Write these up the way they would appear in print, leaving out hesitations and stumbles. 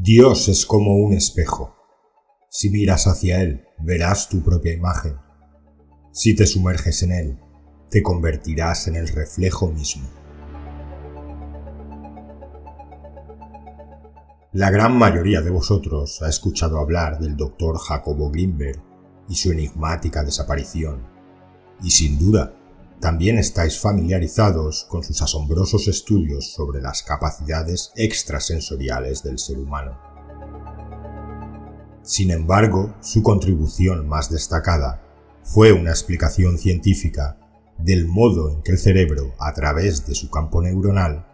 Dios es como un espejo. Si miras hacia él, verás tu propia imagen. Si te sumerges en él, te convertirás en el reflejo mismo. La gran mayoría de vosotros ha escuchado hablar del Dr. Jacobo Grinberg y su enigmática desaparición, y sin duda, también estáis familiarizados con sus asombrosos estudios sobre las capacidades extrasensoriales del ser humano. Sin embargo, su contribución más destacada fue una explicación científica del modo en que el cerebro, a través de su campo neuronal,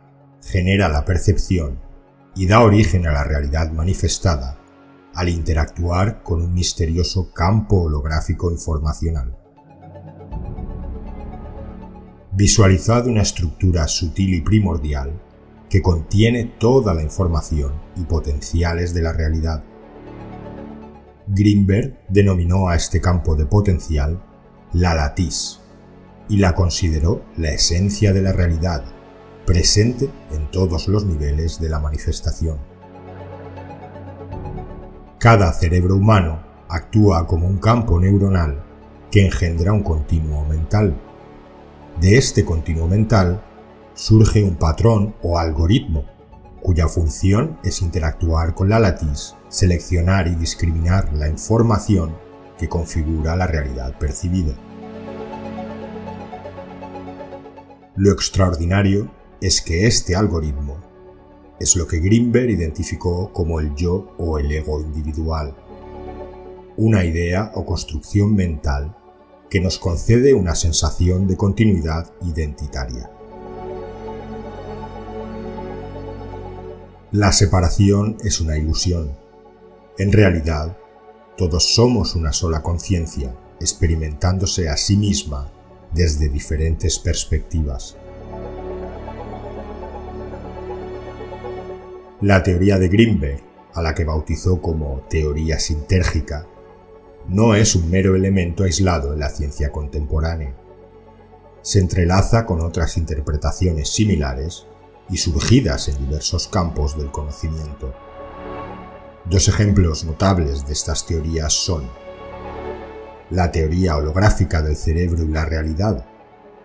genera la percepción y da origen a la realidad manifestada al interactuar con un misterioso campo holográfico informacional. Visualizad una estructura sutil y primordial que contiene toda la información y potenciales de la realidad. Grinberg denominó a este campo de potencial la latiz y la consideró la esencia de la realidad, presente en todos los niveles de la manifestación. Cada cerebro humano actúa como un campo neuronal que engendra un continuo mental. De este continuo mental surge un patrón o algoritmo, cuya función es interactuar con la latiz, seleccionar y discriminar la información que configura la realidad percibida. Lo extraordinario es que este algoritmo es lo que Grinberg identificó como el yo o el ego individual, una idea o construcción mental que nos concede una sensación de continuidad identitaria. La separación es una ilusión. En realidad, todos somos una sola conciencia, experimentándose a sí misma desde diferentes perspectivas. La teoría de Grinberg, a la que bautizó como teoría sintérgica, no es un mero elemento aislado en la ciencia contemporánea. Se entrelaza con otras interpretaciones similares y surgidas en diversos campos del conocimiento. Dos ejemplos notables de estas teorías son la teoría holográfica del cerebro y la realidad,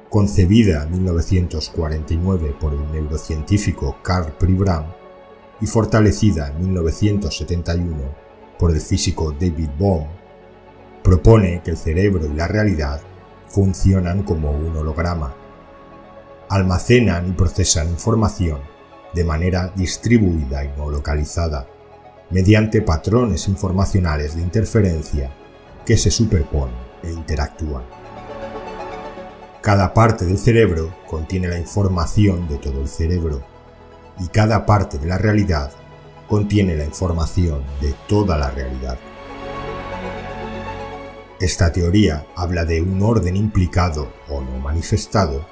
concebida en 1949 por el neurocientífico Karl Pribram y fortalecida en 1971 por el físico David Bohm, propone que el cerebro y la realidad funcionan como un holograma. Almacenan y procesan información de manera distribuida y no localizada, mediante patrones informacionales de interferencia que se superponen e interactúan. Cada parte del cerebro contiene la información de todo el cerebro, y cada parte de la realidad contiene la información de toda la realidad. Esta teoría habla de un orden implicado o no manifestado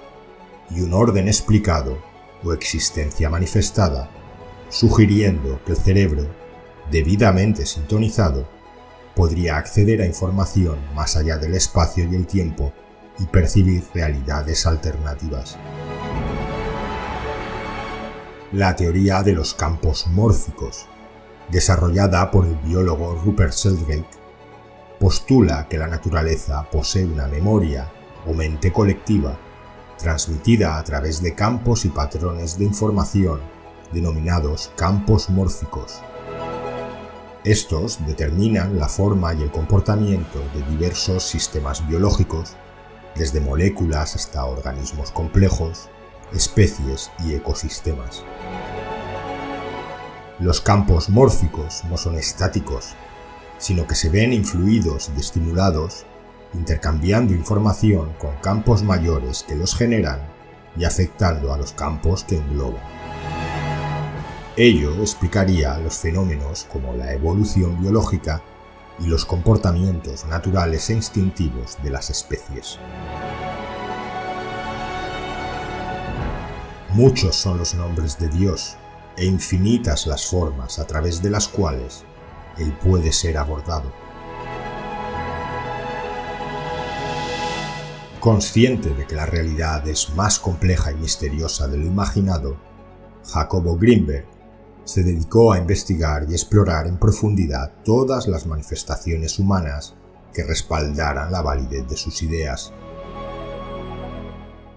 y un orden explicado o existencia manifestada, sugiriendo que el cerebro, debidamente sintonizado, podría acceder a información más allá del espacio y el tiempo y percibir realidades alternativas. La teoría de los campos mórficos, desarrollada por el biólogo Rupert Sheldrake, postula que la naturaleza posee una memoria o mente colectiva transmitida a través de campos y patrones de información denominados campos mórficos. Estos determinan la forma y el comportamiento de diversos sistemas biológicos, desde moléculas hasta organismos complejos, especies y ecosistemas. Los campos mórficos no son estáticos, sino que se ven influidos y estimulados, intercambiando información con campos mayores que los generan y afectando a los campos que engloban. Ello explicaría los fenómenos como la evolución biológica y los comportamientos naturales e instintivos de las especies. Muchos son los nombres de Dios e infinitas las formas a través de las cuales Él puede ser abordado. Consciente de que la realidad es más compleja y misteriosa de lo imaginado, Jacobo Grinberg se dedicó a investigar y explorar en profundidad todas las manifestaciones humanas que respaldaran la validez de sus ideas.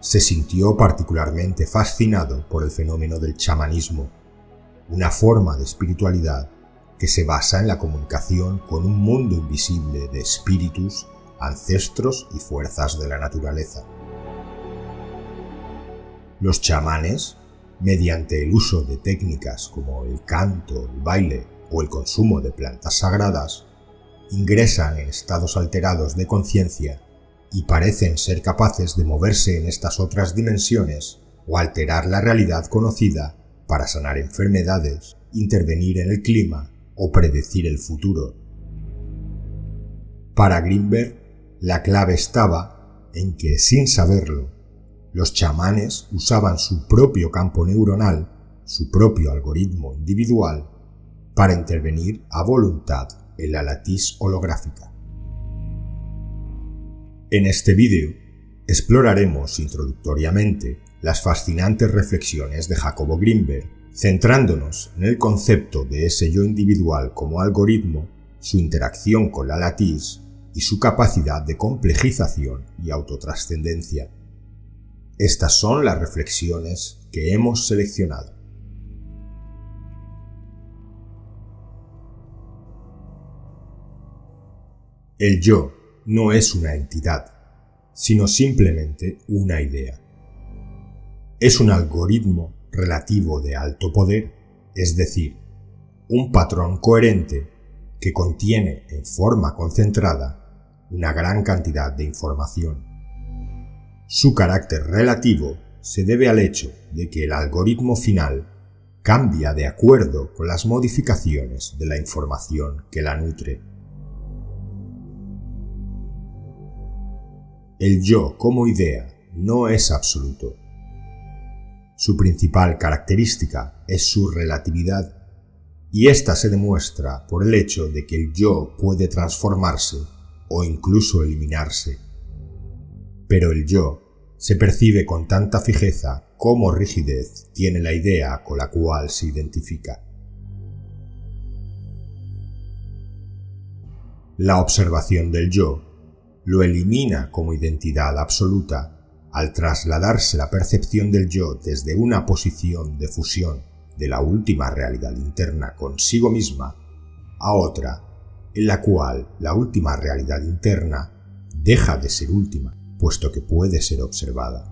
Se sintió particularmente fascinado por el fenómeno del chamanismo, una forma de espiritualidad que se basa en la comunicación con un mundo invisible de espíritus, ancestros y fuerzas de la naturaleza. Los chamanes, mediante el uso de técnicas como el canto, el baile o el consumo de plantas sagradas, ingresan en estados alterados de conciencia y parecen ser capaces de moverse en estas otras dimensiones o alterar la realidad conocida para sanar enfermedades, intervenir en el clima o predecir el futuro. Para Greenberg, la clave estaba en que, sin saberlo, los chamanes usaban su propio campo neuronal, su propio algoritmo individual, para intervenir a voluntad en la latiz holográfica. En este vídeo exploraremos introductoriamente las fascinantes reflexiones de Jacobo Greenberg, centrándonos en el concepto de ese yo individual como algoritmo, su interacción con la latiz y su capacidad de complejización y autotrascendencia. Estas son las reflexiones que hemos seleccionado. El yo no es una entidad, sino simplemente una idea. Es un algoritmo relativo de alto poder, es decir, un patrón coherente que contiene en forma concentrada una gran cantidad de información. Su carácter relativo se debe al hecho de que el algoritmo final cambia de acuerdo con las modificaciones de la información que la nutre. El yo como idea no es absoluto. Su principal característica es su relatividad, y esta se demuestra por el hecho de que el yo puede transformarse o incluso eliminarse. Pero el yo se percibe con tanta fijeza como rigidez tiene la idea con la cual se identifica. La observación del yo lo elimina como identidad absoluta al trasladarse la percepción del yo desde una posición de fusión de la última realidad interna consigo misma a otra en la cual la última realidad interna deja de ser última, puesto que puede ser observada.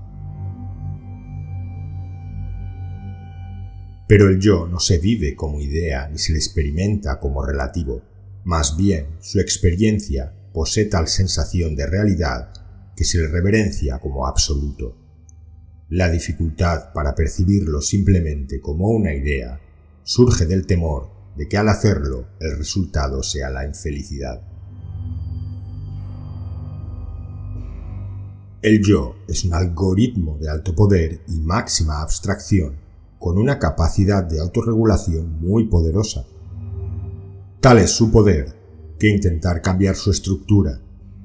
Pero el yo no se vive como idea ni se le experimenta como relativo, más bien su experiencia posee tal sensación de realidad que se le reverencia como absoluto. La dificultad para percibirlo simplemente como una idea surge del temor de que al hacerlo el resultado sea la infelicidad. El yo es un algoritmo de alto poder y máxima abstracción con una capacidad de autorregulación muy poderosa. Tal es su poder que intentar cambiar su estructura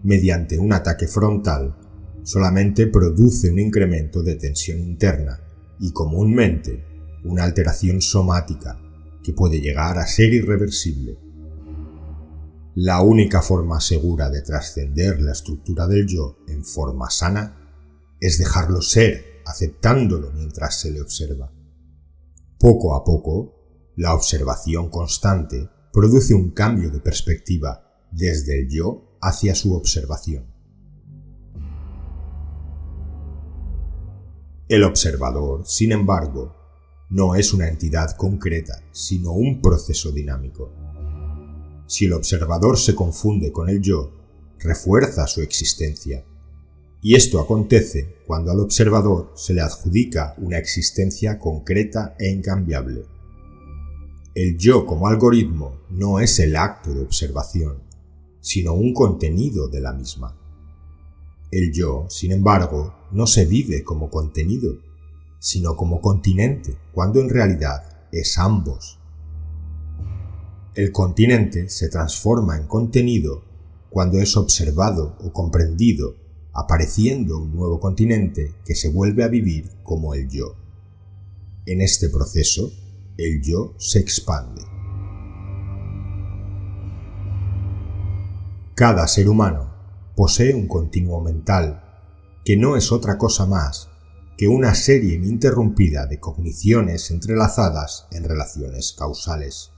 mediante un ataque frontal solamente produce un incremento de tensión interna y comúnmente una alteración somática que puede llegar a ser irreversible. La única forma segura de trascender la estructura del yo en forma sana es dejarlo ser, aceptándolo mientras se le observa. Poco a poco, la observación constante produce un cambio de perspectiva desde el yo hacia su observación. El observador, sin embargo, no es una entidad concreta, sino un proceso dinámico. Si el observador se confunde con el yo, refuerza su existencia. Y esto acontece cuando al observador se le adjudica una existencia concreta e incambiable. El yo como algoritmo no es el acto de observación, sino un contenido de la misma. El yo, sin embargo, no se vive como contenido, sino como continente, cuando en realidad es ambos. El continente se transforma en contenido cuando es observado o comprendido, apareciendo un nuevo continente que se vuelve a vivir como el yo. En este proceso, el yo se expande. Cada ser humano posee un continuo mental que no es otra cosa más que una serie ininterrumpida de cogniciones entrelazadas en relaciones causales.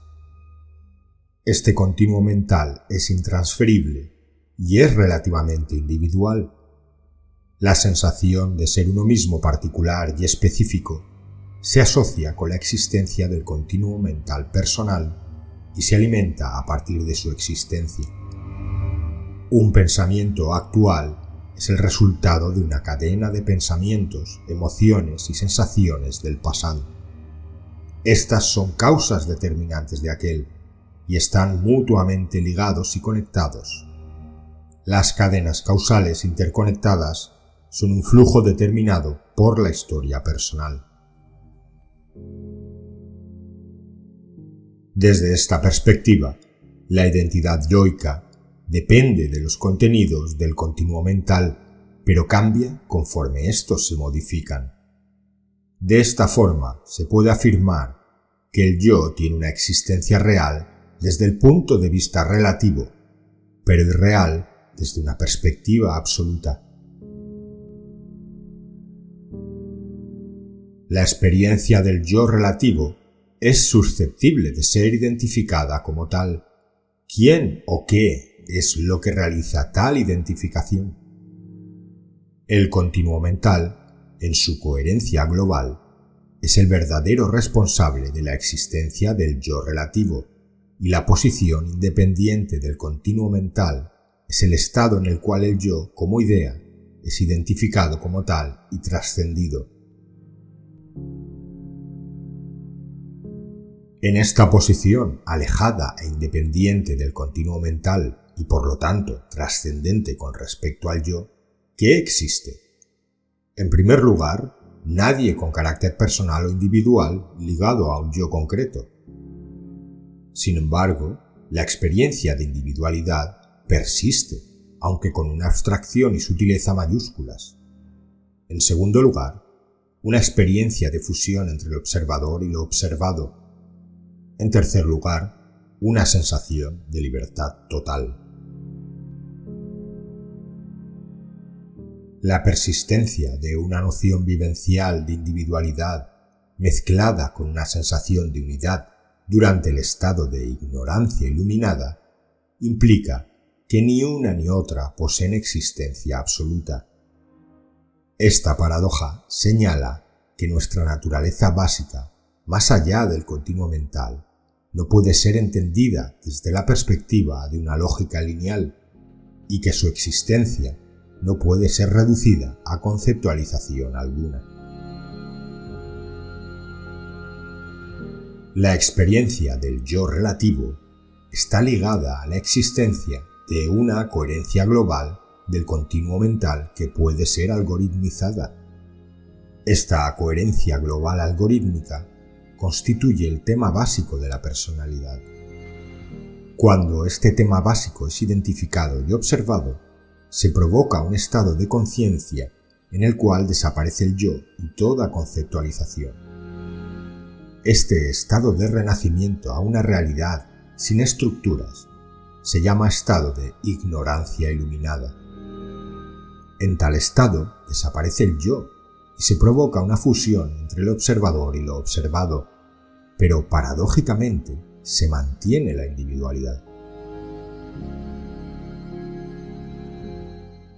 Este continuo mental es intransferible y es relativamente individual. La sensación de ser uno mismo particular y específico se asocia con la existencia del continuo mental personal y se alimenta a partir de su existencia. Un pensamiento actual es el resultado de una cadena de pensamientos, emociones y sensaciones del pasado. Estas son causas determinantes de aquel y están mutuamente ligados y conectados. Las cadenas causales interconectadas son un flujo determinado por la historia personal. Desde esta perspectiva, la identidad yoica depende de los contenidos del continuo mental, pero cambia conforme estos se modifican. De esta forma se puede afirmar que el yo tiene una existencia real desde el punto de vista relativo, pero irreal desde una perspectiva absoluta. La experiencia del yo relativo es susceptible de ser identificada como tal. ¿Quién o qué es lo que realiza tal identificación? El continuo mental, en su coherencia global, es el verdadero responsable de la existencia del yo relativo, y la posición independiente del continuo mental es el estado en el cual el yo, como idea, es identificado como tal y trascendido. En esta posición, alejada e independiente del continuo mental y por lo tanto trascendente con respecto al yo, ¿qué existe? En primer lugar, nadie con carácter personal o individual ligado a un yo concreto. Sin embargo, la experiencia de individualidad persiste, aunque con una abstracción y sutileza mayúsculas. En segundo lugar, una experiencia de fusión entre el observador y lo observado. En tercer lugar, una sensación de libertad total. La persistencia de una noción vivencial de individualidad mezclada con una sensación de unidad durante el estado de ignorancia iluminada implica que ni una ni otra poseen existencia absoluta. Esta paradoja señala que nuestra naturaleza básica, más allá del continuo mental, no puede ser entendida desde la perspectiva de una lógica lineal y que su existencia no puede ser reducida a conceptualización alguna. La experiencia del yo relativo está ligada a la existencia de una coherencia global del continuo mental que puede ser algoritmizada. Esta coherencia global algorítmica constituye el tema básico de la personalidad. Cuando este tema básico es identificado y observado, se provoca un estado de conciencia en el cual desaparece el yo y toda conceptualización. Este estado de renacimiento a una realidad sin estructuras se llama estado de ignorancia iluminada. En tal estado desaparece el yo y se provoca una fusión entre el observador y lo observado, pero paradójicamente se mantiene la individualidad.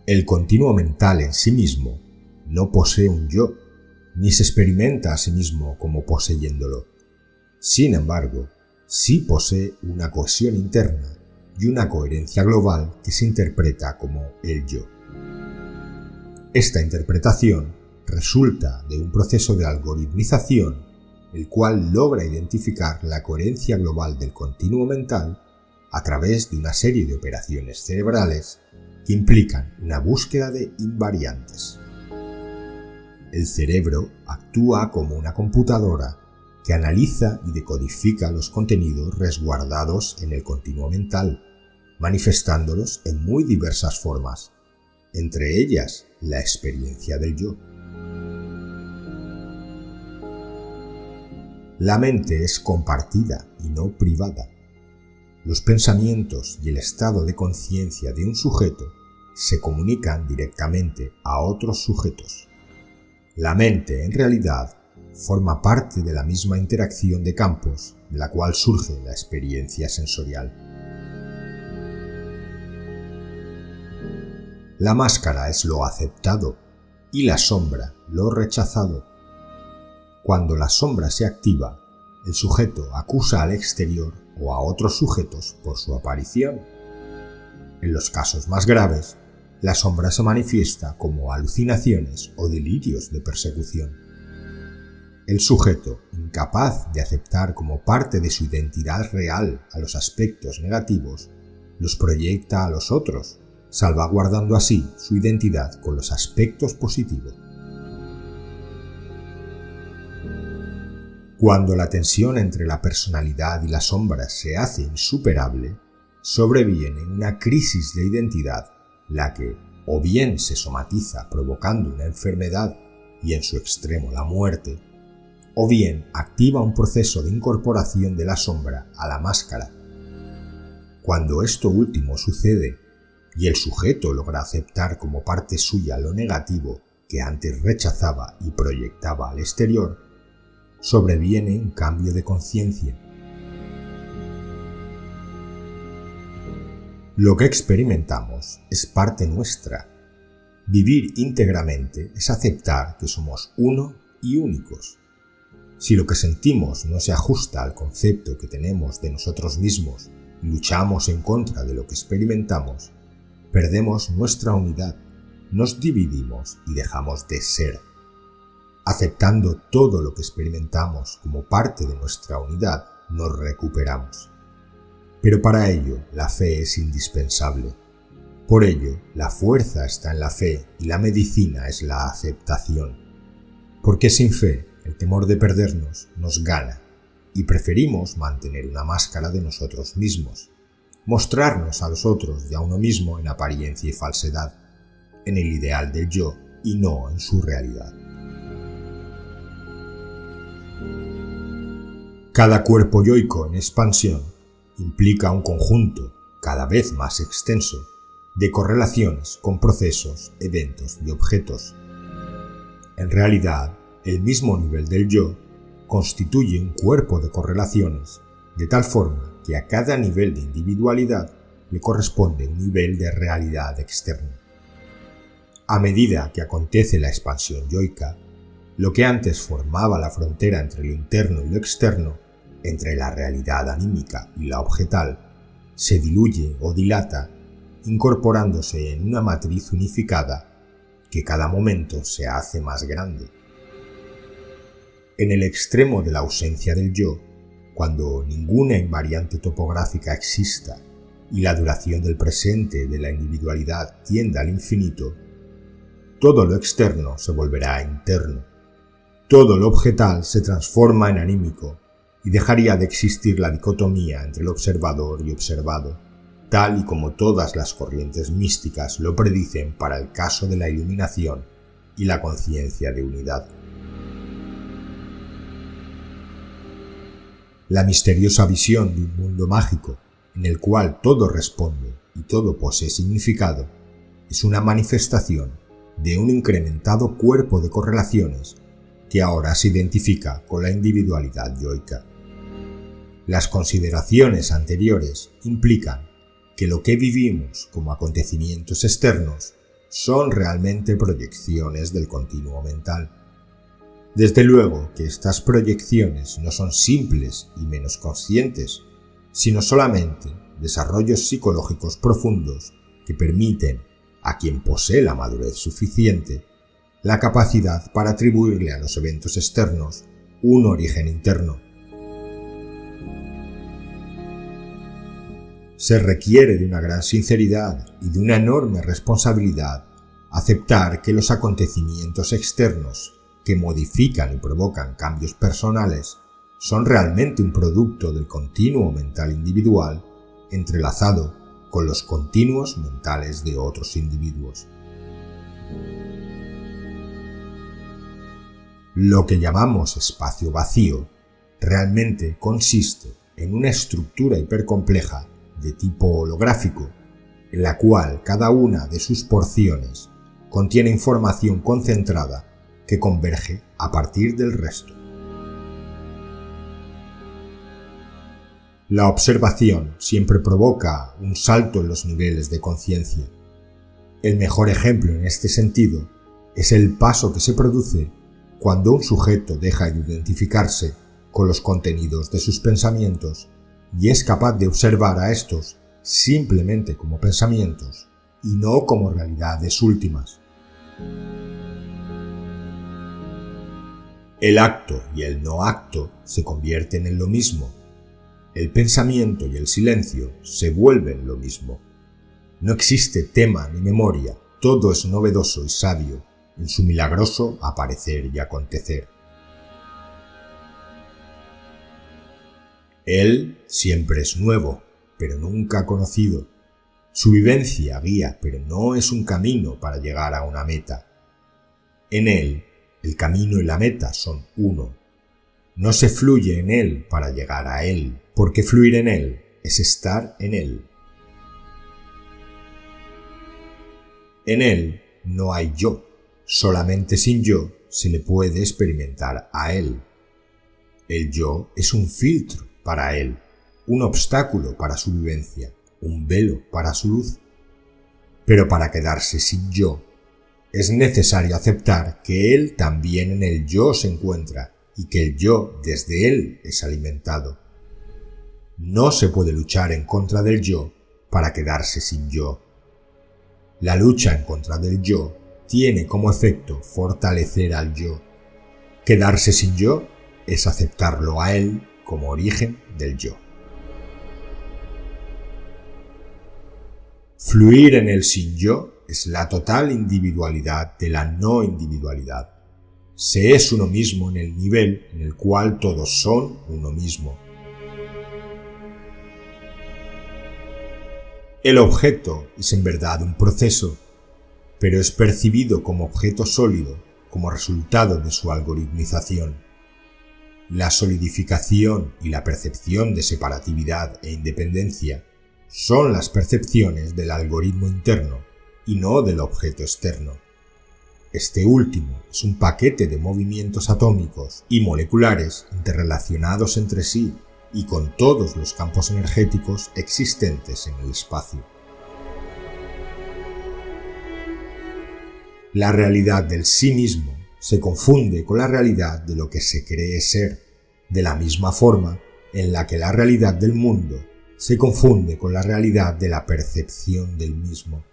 El continuo mental en sí mismo no posee un yo, ni se experimenta a sí mismo como poseyéndolo. Sin embargo, sí posee una cohesión interna y una coherencia global que se interpreta como el yo. Esta interpretación resulta de un proceso de algoritmización, el cual logra identificar la coherencia global del continuo mental a través de una serie de operaciones cerebrales que implican una búsqueda de invariantes. El cerebro actúa como una computadora que analiza y decodifica los contenidos resguardados en el continuo mental, manifestándolos en muy diversas formas, entre ellas la experiencia del yo. La mente es compartida y no privada. Los pensamientos y el estado de conciencia de un sujeto se comunican directamente a otros sujetos. La mente, en realidad, forma parte de la misma interacción de campos de la cual surge la experiencia sensorial. La máscara es lo aceptado y la sombra lo rechazado. Cuando la sombra se activa, el sujeto acusa al exterior o a otros sujetos por su aparición. En los casos más graves, la sombra se manifiesta como alucinaciones o delirios de persecución. El sujeto, incapaz de aceptar como parte de su identidad real a los aspectos negativos, los proyecta a los otros, salvaguardando así su identidad con los aspectos positivos. Cuando la tensión entre la personalidad y la sombra se hace insuperable, sobreviene una crisis de identidad, la que o bien se somatiza provocando una enfermedad y en su extremo la muerte, o bien activa un proceso de incorporación de la sombra a la máscara. Cuando esto último sucede y el sujeto logra aceptar como parte suya lo negativo que antes rechazaba y proyectaba al exterior, sobreviene un cambio de conciencia. Lo que experimentamos es parte nuestra. Vivir íntegramente es aceptar que somos uno y únicos. Si lo que sentimos no se ajusta al concepto que tenemos de nosotros mismos y luchamos en contra de lo que experimentamos, perdemos nuestra unidad, nos dividimos y dejamos de ser. Aceptando todo lo que experimentamos como parte de nuestra unidad, nos recuperamos. Pero para ello, la fe es indispensable. Por ello, la fuerza está en la fe y la medicina es la aceptación. Porque sin fe, el temor de perdernos nos gana y preferimos mantener una máscara de nosotros mismos, mostrarnos a los otros y a uno mismo en apariencia y falsedad, en el ideal del yo y no en su realidad. Cada cuerpo yoico en expansión implica un conjunto, cada vez más extenso, de correlaciones con procesos, eventos y objetos. En realidad, el mismo nivel del yo constituye un cuerpo de correlaciones, de tal forma que a cada nivel de individualidad le corresponde un nivel de realidad externa. A medida que acontece la expansión yoica, lo que antes formaba la frontera entre lo interno y lo externo, entre la realidad anímica y la objetal, se diluye o dilata, incorporándose en una matriz unificada que cada momento se hace más grande. En el extremo de la ausencia del yo, cuando ninguna invariante topográfica exista y la duración del presente de la individualidad tienda al infinito, todo lo externo se volverá interno. Todo lo objetal se transforma en anímico y dejaría de existir la dicotomía entre el observador y observado, tal y como todas las corrientes místicas lo predicen para el caso de la iluminación y la conciencia de unidad. La misteriosa visión de un mundo mágico en el cual todo responde y todo posee significado es una manifestación de un incrementado cuerpo de correlaciones que ahora se identifica con la individualidad yoica. Las consideraciones anteriores implican que lo que vivimos como acontecimientos externos son realmente proyecciones del continuo mental. Desde luego que estas proyecciones no son simples y menos conscientes, sino solamente desarrollos psicológicos profundos que permiten, a quien posee la madurez suficiente, la capacidad para atribuirle a los eventos externos un origen interno. Se requiere de una gran sinceridad y de una enorme responsabilidad aceptar que los acontecimientos externos que modifican y provocan cambios personales son realmente un producto del continuo mental individual entrelazado con los continuos mentales de otros individuos. Lo que llamamos espacio vacío realmente consiste en una estructura hipercompleja de tipo holográfico, en la cual cada una de sus porciones contiene información concentrada que converge a partir del resto. La observación siempre provoca un salto en los niveles de conciencia. El mejor ejemplo en este sentido es el paso que se produce cuando un sujeto deja de identificarse con los contenidos de sus pensamientos y es capaz de observar a estos simplemente como pensamientos y no como realidades últimas. El acto y el no acto se convierten en lo mismo. El pensamiento y el silencio se vuelven lo mismo. No existe tema ni memoria, todo es novedoso y sabio en su milagroso aparecer y acontecer. Él siempre es nuevo, pero nunca conocido. Su vivencia guía, pero no es un camino para llegar a una meta. En él, el camino y la meta son uno. No se fluye en él para llegar a él, porque fluir en él es estar en él. En él no hay yo, solamente sin yo se le puede experimentar a él. El yo es un filtro para él, un obstáculo para su vivencia, un velo para su luz. Pero para quedarse sin yo, es necesario aceptar que él también en el yo se encuentra y que el yo desde él es alimentado. No se puede luchar en contra del yo para quedarse sin yo. La lucha en contra del yo tiene como efecto fortalecer al yo. Quedarse sin yo es aceptarlo a él como origen del yo. Fluir en el sin yo es la total individualidad de la no individualidad. Se es uno mismo en el nivel en el cual todos son uno mismo. El objeto es en verdad un proceso, pero es percibido como objeto sólido como resultado de su algoritmización. La solidificación y la percepción de separatividad e independencia son las percepciones del algoritmo interno y no del objeto externo. Este último es un paquete de movimientos atómicos y moleculares interrelacionados entre sí y con todos los campos energéticos existentes en el espacio. La realidad del sí mismo se confunde con la realidad de lo que se cree ser, de la misma forma en la que la realidad del mundo se confunde con la realidad de la percepción del mismo.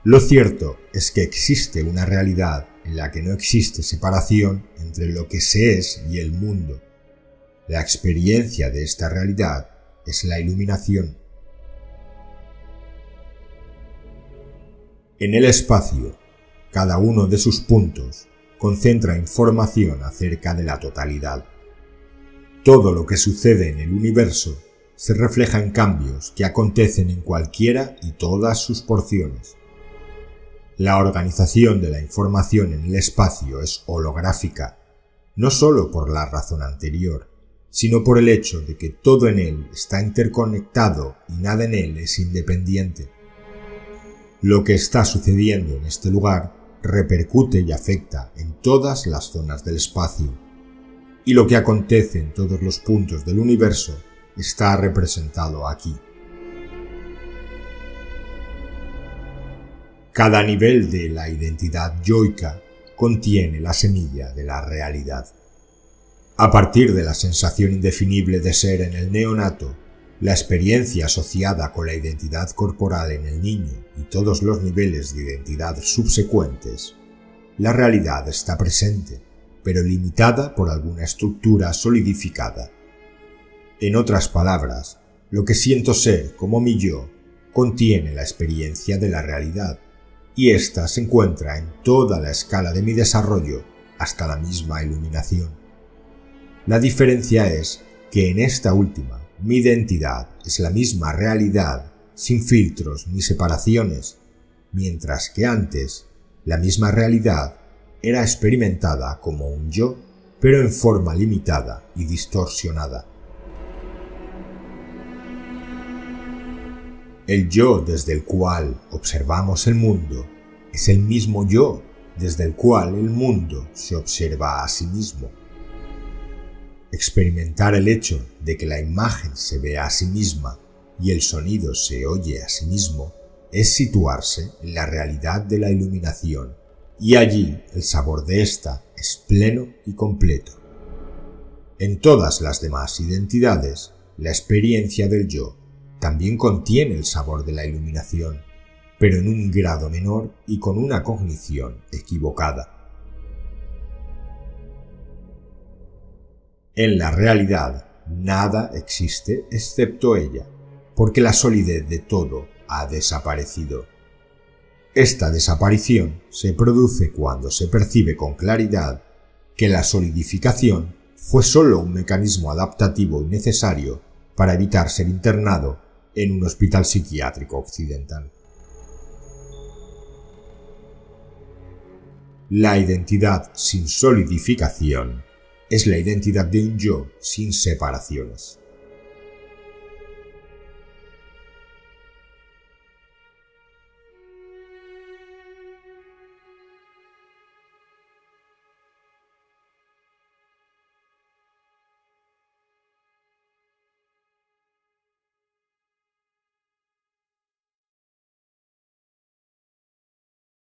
Lo cierto es que existe una realidad en la que no existe separación entre lo que se es y el mundo. La experiencia de esta realidad es la iluminación. En el espacio, cada uno de sus puntos concentra información acerca de la totalidad. Todo lo que sucede en el universo se refleja en cambios que acontecen en cualquiera y todas sus porciones. La organización de la información en el espacio es holográfica, no solo por la razón anterior, sino por el hecho de que todo en él está interconectado y nada en él es independiente. Lo que está sucediendo en este lugar repercute y afecta en todas las zonas del espacio, y lo que acontece en todos los puntos del universo está representado aquí. Cada nivel de la identidad yoica contiene la semilla de la realidad. A partir de la sensación indefinible de ser en el neonato, la experiencia asociada con la identidad corporal en el niño y todos los niveles de identidad subsecuentes, la realidad está presente, pero limitada por alguna estructura solidificada. En otras palabras, lo que siento ser como mi yo contiene la experiencia de la realidad, y ésta se encuentra en toda la escala de mi desarrollo hasta la misma iluminación. La diferencia es que en esta última, mi identidad es la misma realidad, sin filtros ni separaciones, mientras que antes, la misma realidad era experimentada como un yo pero en forma limitada y distorsionada. El yo desde el cual observamos el mundo es el mismo yo desde el cual el mundo se observa a sí mismo. Experimentar el hecho de que la imagen se ve a sí misma y el sonido se oye a sí mismo es situarse en la realidad de la iluminación, y allí el sabor de ésta es pleno y completo. En todas las demás identidades, la experiencia del yo también contiene el sabor de la iluminación, pero en un grado menor y con una cognición equivocada. En la realidad, nada existe excepto ella, porque la solidez de todo ha desaparecido. Esta desaparición se produce cuando se percibe con claridad que la solidificación fue solo un mecanismo adaptativo y necesario para evitar ser internado en un hospital psiquiátrico occidental. La identidad sin solidificación es la identidad de un yo sin separaciones.